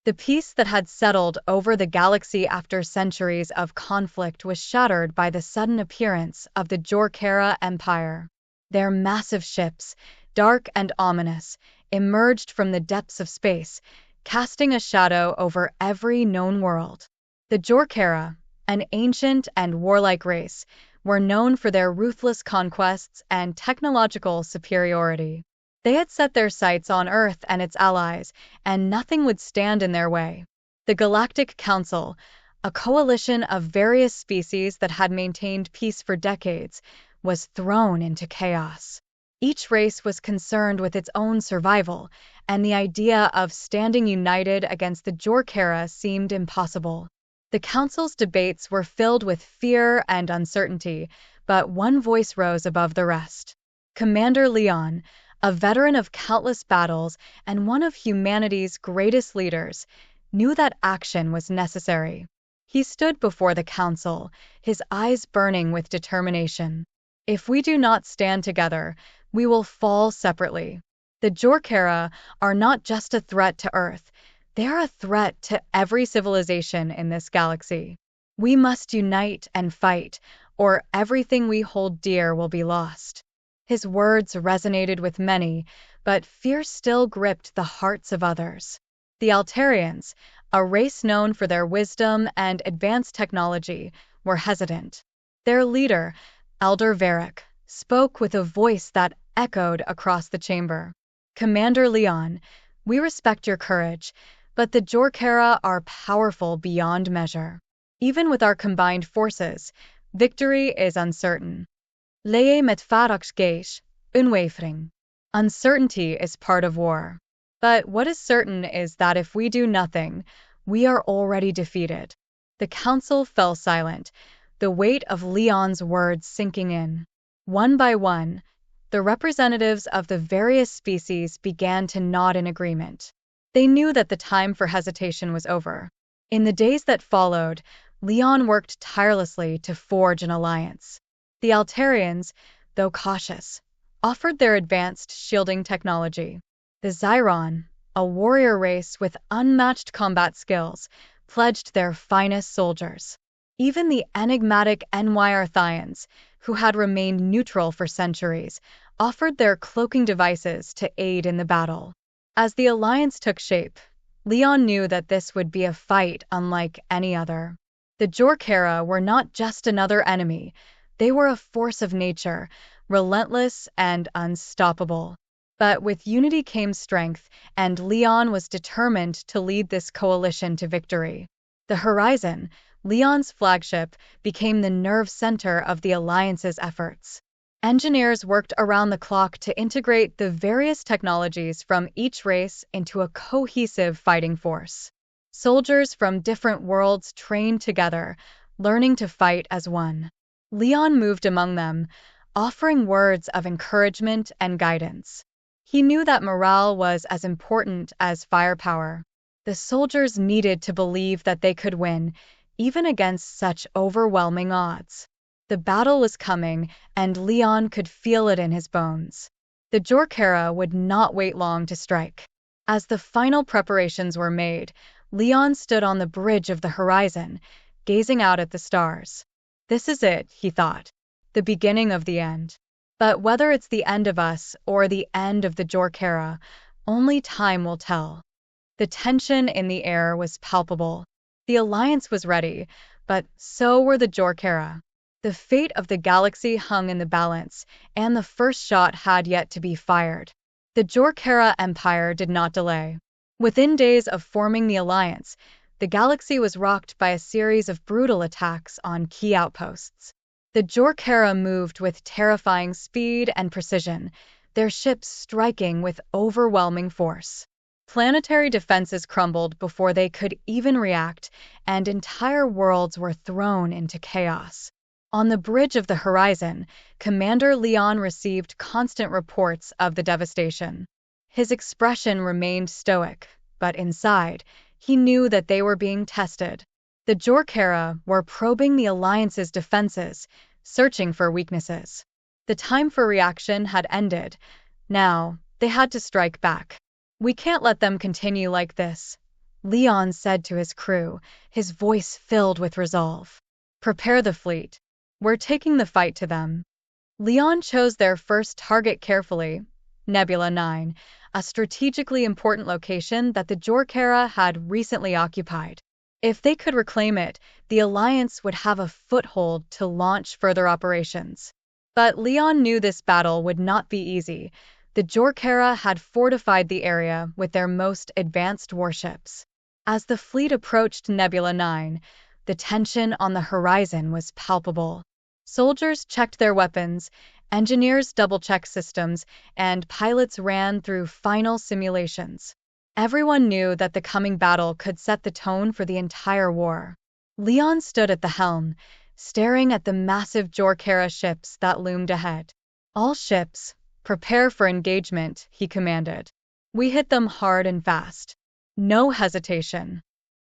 The peace that had settled over the galaxy after centuries of conflict was shattered by the sudden appearance of the Jorkera Empire. Their massive ships, dark and ominous, emerged from the depths of space, casting a shadow over every known world. The Jorkera, an ancient and warlike race, were known for their ruthless conquests and technological superiority. They had set their sights on Earth and its allies, and nothing would stand in their way. The Galactic Council, a coalition of various species that had maintained peace for decades, was thrown into chaos. Each race was concerned with its own survival, and the idea of standing united against the Jorkera seemed impossible. The Council's debates were filled with fear and uncertainty, but one voice rose above the rest. Commander Leon, a veteran of countless battles and one of humanity's greatest leaders, knew that action was necessary. He stood before the council, his eyes burning with determination. If we do not stand together, we will fall separately. The Jorkera are not just a threat to Earth, they are a threat to every civilization in this galaxy. We must unite and fight, or everything we hold dear will be lost. His words resonated with many, but fear still gripped the hearts of others. The Altarians, a race known for their wisdom and advanced technology, were hesitant. Their leader, Elder Varric, spoke with a voice that echoed across the chamber. Commander Leon, we respect your courage, but the Jorkera are powerful beyond measure. Even with our combined forces, victory is uncertain. Leie met varaksgeis, unwavering. Uncertainty is part of war. But what is certain is that if we do nothing, we are already defeated. The council fell silent, the weight of Leon's words sinking in. One by one, the representatives of the various species began to nod in agreement. They knew that the time for hesitation was over. In the days that followed, Leon worked tirelessly to forge an alliance. The Altarians, though cautious, offered their advanced shielding technology. The Zyron, a warrior race with unmatched combat skills, pledged their finest soldiers. Even the enigmatic Nyarthians, who had remained neutral for centuries, offered their cloaking devices to aid in the battle. As the alliance took shape, Leon knew that this would be a fight unlike any other. The Jorkera were not just another enemy, they were a force of nature, relentless and unstoppable. But with unity came strength, and Leon was determined to lead this coalition to victory. The Horizon, Leon's flagship, became the nerve center of the Alliance's efforts. Engineers worked around the clock to integrate the various technologies from each race into a cohesive fighting force. Soldiers from different worlds trained together, learning to fight as one. Leon moved among them, offering words of encouragement and guidance. He knew that morale was as important as firepower. The soldiers needed to believe that they could win, even against such overwhelming odds. The battle was coming, and Leon could feel it in his bones. The Jorkera would not wait long to strike. As the final preparations were made, Leon stood on the bridge of the horizon, gazing out at the stars. This is it, he thought, the beginning of the end. But whether it's the end of us or the end of the Jorkera, only time will tell. The tension in the air was palpable. The Alliance was ready, but so were the Jorkera. The fate of the galaxy hung in the balance, and the first shot had yet to be fired. The Jorkera Empire did not delay. Within days of forming the Alliance, the galaxy was rocked by a series of brutal attacks on key outposts. The Jorkera moved with terrifying speed and precision, their ships striking with overwhelming force. Planetary defenses crumbled before they could even react, and entire worlds were thrown into chaos. On the bridge of the horizon, Commander Leon received constant reports of the devastation. His expression remained stoic, but inside, he knew that they were being tested. The Jorkera were probing the Alliance's defenses, searching for weaknesses. The time for reaction had ended. Now, they had to strike back. "We can't let them continue like this," Leon said to his crew, his voice filled with resolve. "Prepare the fleet. We're taking the fight to them." Leon chose their first target carefully, Nebula 9, a strategically important location that the Jorkera had recently occupied. If they could reclaim it, the Alliance would have a foothold to launch further operations. But Leon knew this battle would not be easy. The Jorkera had fortified the area with their most advanced warships. As the fleet approached Nebula 9, the tension on the horizon was palpable. Soldiers checked their weapons, engineers double-checked systems, and pilots ran through final simulations. Everyone knew that the coming battle could set the tone for the entire war. Leon stood at the helm, staring at the massive Jorkera ships that loomed ahead. "All ships, prepare for engagement," he commanded. "We hit them hard and fast. No hesitation."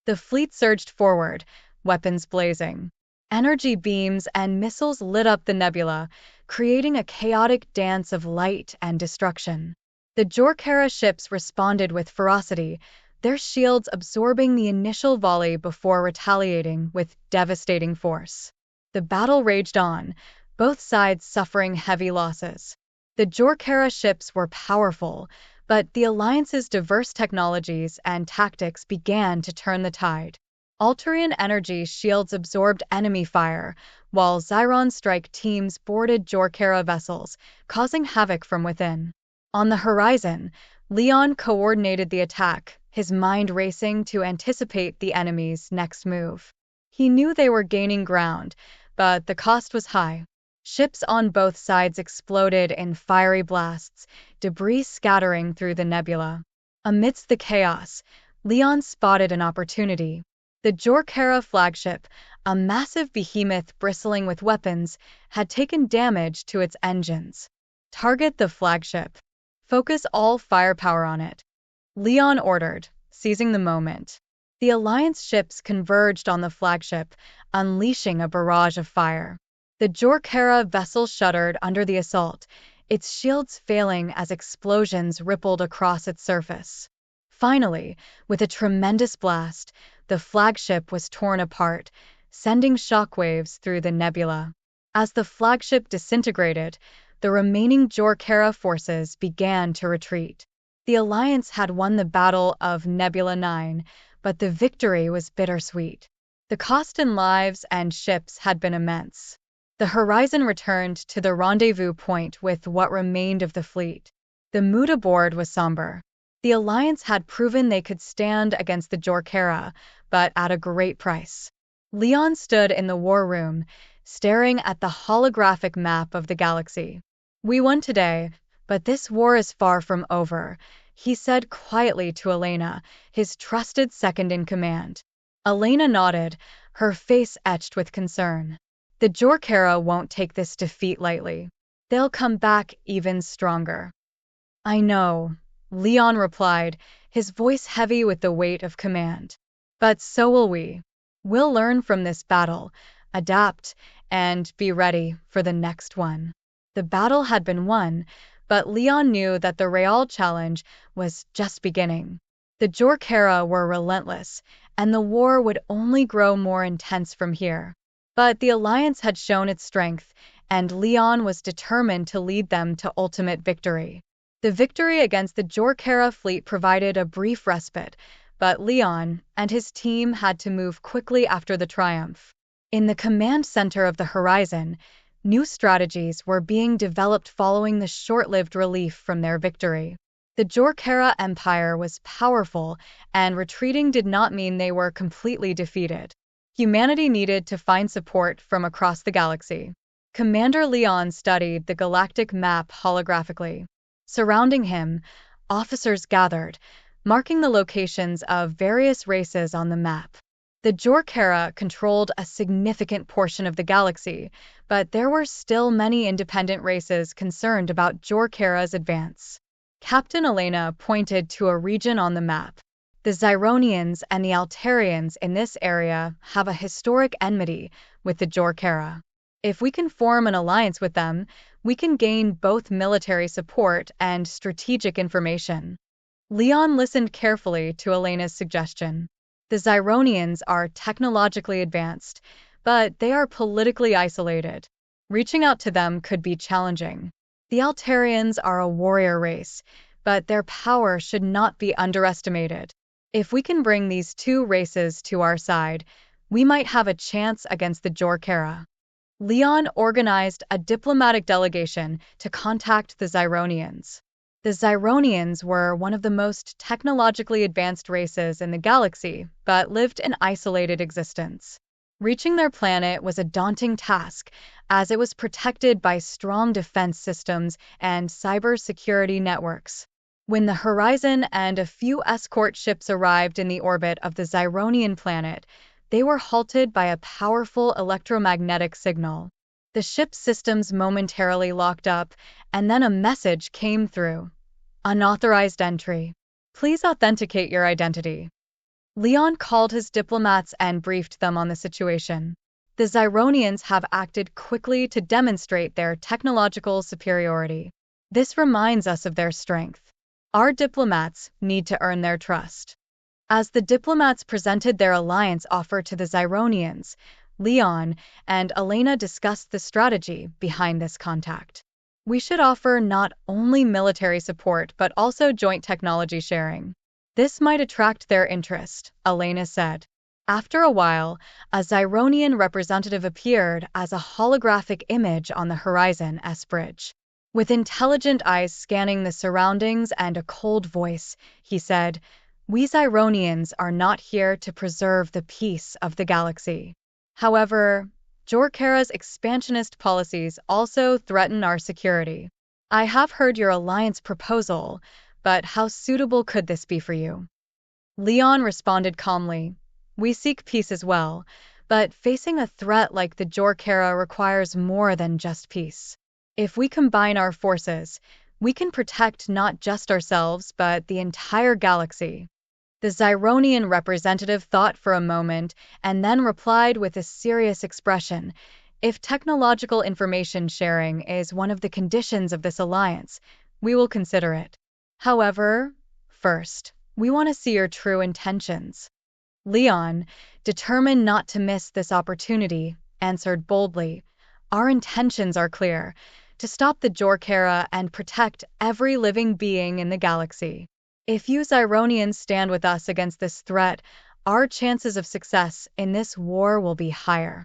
The fleet surged forward, weapons blazing. Energy beams and missiles lit up the nebula, creating a chaotic dance of light and destruction. The Jorkera ships responded with ferocity, their shields absorbing the initial volley before retaliating with devastating force. The battle raged on, both sides suffering heavy losses. The Jorkera ships were powerful, but the Alliance's diverse technologies and tactics began to turn the tide. Altarian energy shields absorbed enemy fire, while Xiron strike teams boarded Jorkera vessels, causing havoc from within. On the horizon, Leon coordinated the attack, his mind racing to anticipate the enemy's next move. He knew they were gaining ground, but the cost was high. Ships on both sides exploded in fiery blasts, debris scattering through the nebula. Amidst the chaos, Leon spotted an opportunity. The Jorkera flagship, a massive behemoth bristling with weapons, had taken damage to its engines. "Target the flagship. Focus all firepower on it," Leon ordered, seizing the moment. The Alliance ships converged on the flagship, unleashing a barrage of fire. The Jorkera vessel shuddered under the assault, its shields failing as explosions rippled across its surface. Finally, with a tremendous blast, the flagship was torn apart, sending shockwaves through the nebula. As the flagship disintegrated, the remaining Jorkera forces began to retreat. The Alliance had won the Battle of Nebula 9, but the victory was bittersweet. The cost in lives and ships had been immense. The horizon returned to the rendezvous point with what remained of the fleet. The mood aboard was somber. The Alliance had proven they could stand against the Jorkera, but at a great price. Leon stood in the war room, staring at the holographic map of the galaxy. "We won today, but this war is far from over," he said quietly to Elena, his trusted second-in-command. Elena nodded, her face etched with concern. "The Jorkera won't take this defeat lightly. They'll come back even stronger." "I know," Leon replied, his voice heavy with the weight of command. "But so will we. We'll learn from this battle, adapt, and be ready for the next one." The battle had been won, but Leon knew that the Real challenge was just beginning. The Jorkera were relentless, and the war would only grow more intense from here. But the Alliance had shown its strength, and Leon was determined to lead them to ultimate victory. The victory against the Jorkera fleet provided a brief respite, but Leon and his team had to move quickly after the triumph. In the command center of the horizon, new strategies were being developed following the short-lived relief from their victory. The Jorkera Empire was powerful, and retreating did not mean they were completely defeated. Humanity needed to find support from across the galaxy. Commander Leon studied the galactic map holographically. Surrounding him, officers gathered, marking the locations of various races on the map. The Jorkera controlled a significant portion of the galaxy, but there were still many independent races concerned about Jorkera's advance. Captain Elena pointed to a region on the map. "The Xyronians and the Altarians in this area have a historic enmity with the Jorkera. If we can form an alliance with them, we can gain both military support and strategic information." Leon listened carefully to Elena's suggestion. The Zyronians are technologically advanced, but they are politically isolated. Reaching out to them could be challenging. The Altarians are a warrior race, but their power should not be underestimated. If we can bring these two races to our side, we might have a chance against the Jorkera. Leon organized a diplomatic delegation to contact the Zyronians. The Zyronians were one of the most technologically advanced races in the galaxy, but lived an isolated existence. Reaching their planet was a daunting task, as it was protected by strong defense systems and cybersecurity networks. When the Horizon and a few escort ships arrived in the orbit of the Zyronian planet, they were halted by a powerful electromagnetic signal. The ship's systems momentarily locked up, and then a message came through. Unauthorized entry. Please authenticate your identity. Leon called his diplomats and briefed them on the situation. The Zyronians have acted quickly to demonstrate their technological superiority. This reminds us of their strength. Our diplomats need to earn their trust. As the diplomats presented their alliance offer to the Zyronians, Leon and Elena discussed the strategy behind this contact. We should offer not only military support but also joint technology sharing. This might attract their interest, Elena said. After a while, a Zyronian representative appeared as a holographic image on the Horizon S bridge. With intelligent eyes scanning the surroundings and a cold voice, he said, "We Zyronians are not here to preserve the peace of the galaxy. However, Jorkera's expansionist policies also threaten our security. I have heard your alliance proposal, but how suitable could this be for you?" Leon responded calmly, "We seek peace as well, but facing a threat like the Jorkera requires more than just peace. If we combine our forces, we can protect not just ourselves but the entire galaxy." The Zyronian representative thought for a moment and then replied with a serious expression, "If technological information sharing is one of the conditions of this alliance, we will consider it. However, first, we want to see your true intentions." Leon, determined not to miss this opportunity, answered boldly, "Our intentions are clear: to stop the Jorkera and protect every living being in the galaxy. If you Zyronians stand with us against this threat, our chances of success in this war will be higher."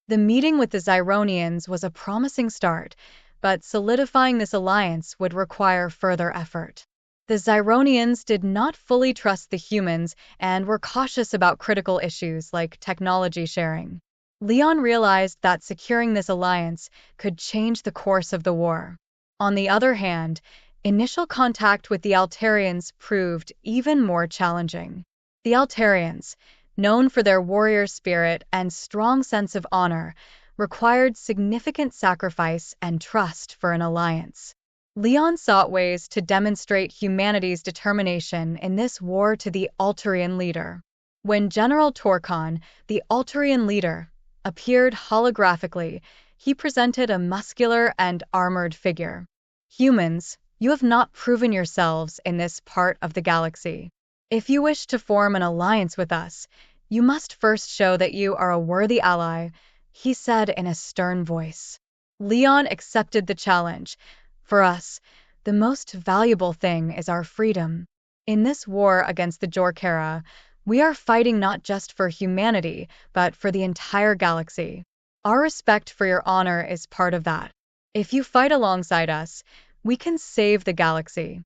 The meeting with the Zyronians was a promising start, but solidifying this alliance would require further effort. The Zyronians did not fully trust the humans and were cautious about critical issues like technology sharing. Leon realized that securing this alliance could change the course of the war. On the other hand, initial contact with the Altarians proved even more challenging. The Altarians, known for their warrior spirit and strong sense of honor, required significant sacrifice and trust for an alliance. Leon sought ways to demonstrate humanity's determination in this war to the Altarian leader. When General Torkon, the Altarian leader, appeared holographically, he presented a muscular and armored figure. "Humans, you have not proven yourselves in this part of the galaxy. If you wish to form an alliance with us, you must first show that you are a worthy ally," he said in a stern voice. Leon accepted the challenge. "For us, the most valuable thing is our freedom. In this war against the Jorkera, we are fighting not just for humanity, but for the entire galaxy. Our respect for your honor is part of that. If you fight alongside us, we can save the galaxy."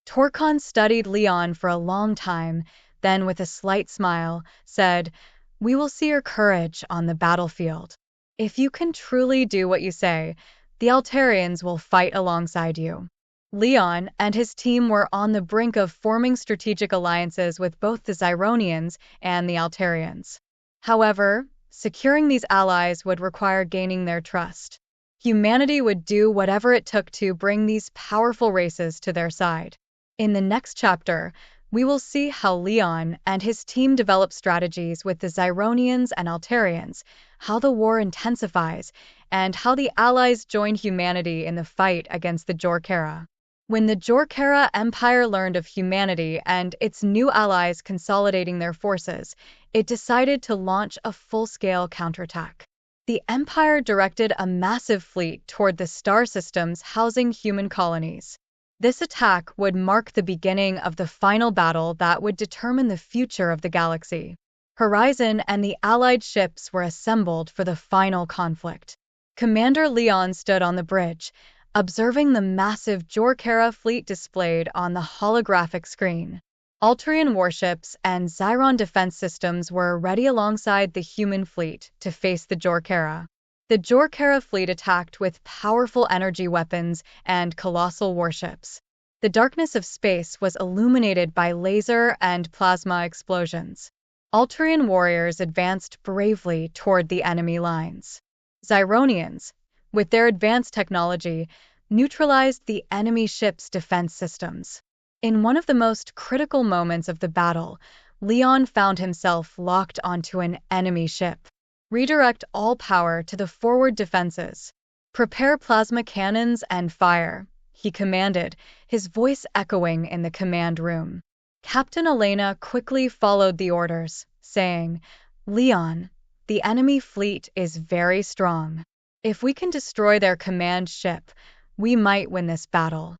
Torkon studied Leon for a long time, then with a slight smile, said, "We will see your courage on the battlefield. If you can truly do what you say, the Altarians will fight alongside you." Leon and his team were on the brink of forming strategic alliances with both the Zyronians and the Altarians. However, securing these allies would require gaining their trust. Humanity would do whatever it took to bring these powerful races to their side. In the next chapter, we will see how Leon and his team develop strategies with the Zyronians and Altarians, how the war intensifies, and how the Allies join humanity in the fight against the Jorkera. When the Jorkera Empire learned of humanity and its new allies consolidating their forces, it decided to launch a full-scale counterattack. The Empire directed a massive fleet toward the star systems housing human colonies. This attack would mark the beginning of the final battle that would determine the future of the galaxy. Horizon and the Allied ships were assembled for the final conflict. Commander Leon stood on the bridge, observing the massive Jorkera fleet displayed on the holographic screen. Alterian warships and Xiron defense systems were ready alongside the human fleet to face the Jorkera. The Jorkera fleet attacked with powerful energy weapons and colossal warships. The darkness of space was illuminated by laser and plasma explosions. Alterian warriors advanced bravely toward the enemy lines. Xyronians, with their advanced technology, neutralized the enemy ship's defense systems. In one of the most critical moments of the battle, Leon found himself locked onto an enemy ship. Redirect all power to the forward defenses. Prepare plasma cannons and fire, he commanded, his voice echoing in the command room. Captain Elena quickly followed the orders, saying, "Leon, the enemy fleet is very strong. If we can destroy their command ship, we might win this battle."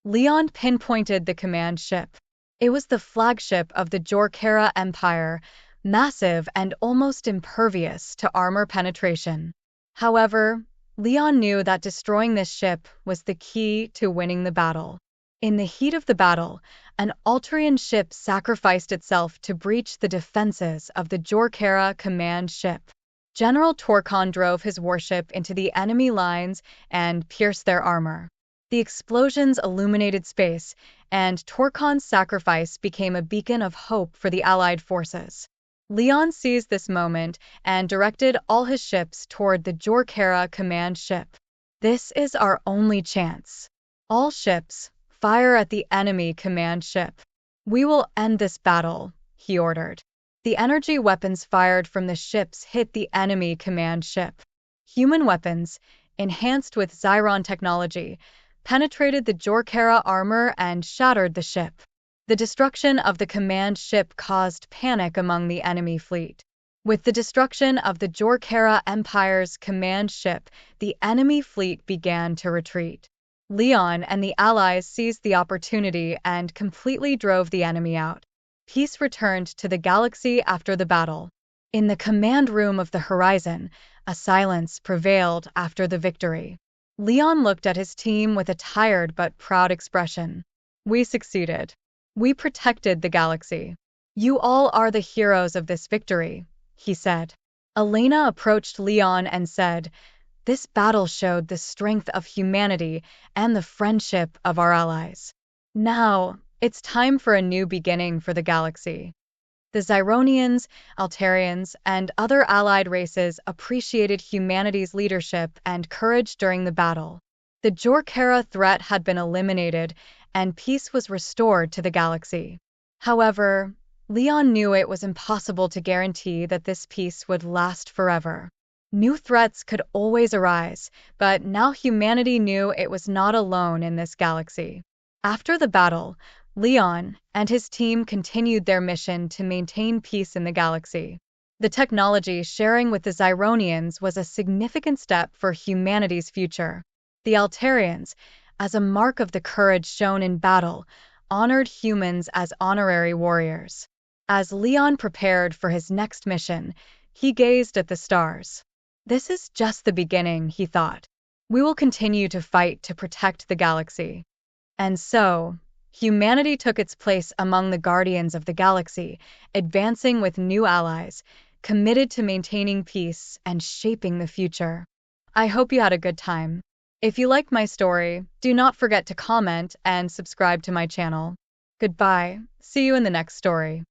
Leon pinpointed the command ship. It was the flagship of the Jorkera Empire, massive and almost impervious to armor penetration. However, Leon knew that destroying this ship was the key to winning the battle. In the heat of the battle, an Alterian ship sacrificed itself to breach the defenses of the Jorkera command ship. General Torkon drove his warship into the enemy lines and pierced their armor. The explosions illuminated space, and Torkon's sacrifice became a beacon of hope for the Allied forces. Leon seized this moment and directed all his ships toward the Jorkera command ship. "This is our only chance. All ships, fire at the enemy command ship. We will end this battle," he ordered. The energy weapons fired from the ships hit the enemy command ship. Human weapons, enhanced with Xiron technology, penetrated the Jorkera armor and shattered the ship. The destruction of the command ship caused panic among the enemy fleet. With the destruction of the Jorkera Empire's command ship, the enemy fleet began to retreat. Leon and the Allies seized the opportunity and completely drove the enemy out. Peace returned to the galaxy after the battle. In the command room of the Horizon, a silence prevailed after the victory. Leon looked at his team with a tired but proud expression. "We succeeded. We protected the galaxy. You all are the heroes of this victory," he said. Elena approached Leon and said, "This battle showed the strength of humanity and the friendship of our allies. Now, it's time for a new beginning for the galaxy." The Xyronians, Alterians, and other allied races appreciated humanity's leadership and courage during the battle. The Jorkera threat had been eliminated, and peace was restored to the galaxy. However, Leon knew it was impossible to guarantee that this peace would last forever. New threats could always arise, but now humanity knew it was not alone in this galaxy. After the battle, Leon and his team continued their mission to maintain peace in the galaxy. The technology sharing with the Xyronians was a significant step for humanity's future. The Alterians, as a mark of the courage shown in battle, honored humans as honorary warriors. As Leon prepared for his next mission, he gazed at the stars. "This is just the beginning," he thought. "We will continue to fight to protect the galaxy." And so, humanity took its place among the guardians of the galaxy, advancing with new allies, committed to maintaining peace and shaping the future. I hope you had a good time. If you liked my story, do not forget to comment and subscribe to my channel. Goodbye. See you in the next story.